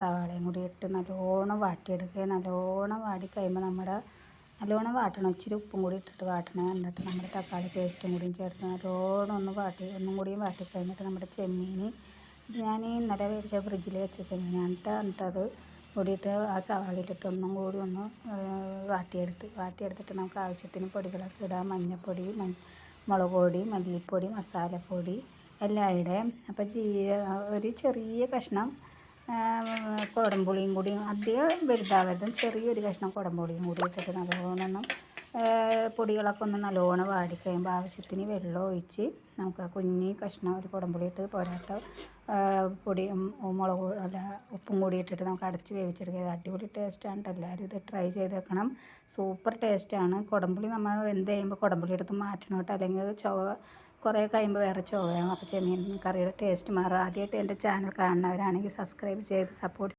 സവാളയും കൂടി ഇട്ട് നല്ലോണം വാട്ടിയെടുക്കുക. നല്ലോണം വാടി കഴിയുമ്പോൾ നല്ലോണം വാട്ടണം. ഇച്ചിരി ഉപ്പും കൂടി ഇട്ടിട്ട് വാട്ടണം. എന്നിട്ട് നമ്മുടെ തക്കാളി പേസ്റ്റും കൂടിയും ചേർത്ത് നല്ലോണം ഒന്നും കൂടിയും വാട്ടി കഴിഞ്ഞിട്ട് നമ്മുടെ ചെമ്മീൻ ഞാൻ ഇന്നലെ മേടിച്ച ഫ്രിഡ്ജിൽ വെച്ച ചെമ്മീനാണ് എന്നിട്ടത് കൂടിയിട്ട് ആ സവാളയിലിട്ട് ഒന്നും കൂടി ഒന്ന് വാട്ടിയെടുത്തിട്ട് നമുക്ക് ആവശ്യത്തിന് പൊടികളൊക്കെ ഇടാം. മഞ്ഞൾപ്പൊടി, മുളക് പൊടി, മല്ലിപ്പൊടി, മസാലപ്പൊടി എല്ലാം ഇടാം. അപ്പോൾ ഒരു ചെറിയ കഷ്ണം കുടംപുളിയും കൂടി, അധികം വലുതാവരുതും, ചെറിയൊരു കഷ്ണം കുടംപുളിയും കൂടി ഇട്ടിട്ട് നല്ലോണം പൊടികളൊക്കെ ഒന്ന് നല്ലോണം വാടി കഴിയുമ്പോൾ ആവശ്യത്തിന് വെള്ളം ഒഴിച്ച് നമുക്ക് ആ കുഞ്ഞി കഷ്ണം ഒരു കുടംപുളി ഇട്ട് പോരാത്ത പൊടിയും ഉപ്പും കൂടി ഇട്ടിട്ട് നമുക്ക് അടച്ച് വേവിച്ചെടുക്കുക. അടിപൊളി ടേസ്റ്റാണ്. എല്ലാവരും ഇത് ട്രൈ ചെയ്ത് വെക്കണം. സൂപ്പർ ടേസ്റ്റാണ്. കുടംപുളി നമ്മൾ വെന്ത് കഴിയുമ്പോൾ കുടംപുളി എടുത്ത് മാറ്റണം കേട്ടോ, അല്ലെങ്കിൽ കുറേ കഴിയുമ്പോൾ വേറെ ചുവയാകും. അപ്പോൾ ചെമ്മീൻ കറിയുടെ ടേസ്റ്റ് മാറും. ആദ്യമായിട്ട് എൻ്റെ ചാനൽ കാണുന്നവരാണെങ്കിൽ സബ്സ്ക്രൈബ് ചെയ്ത് സപ്പോർട്ട്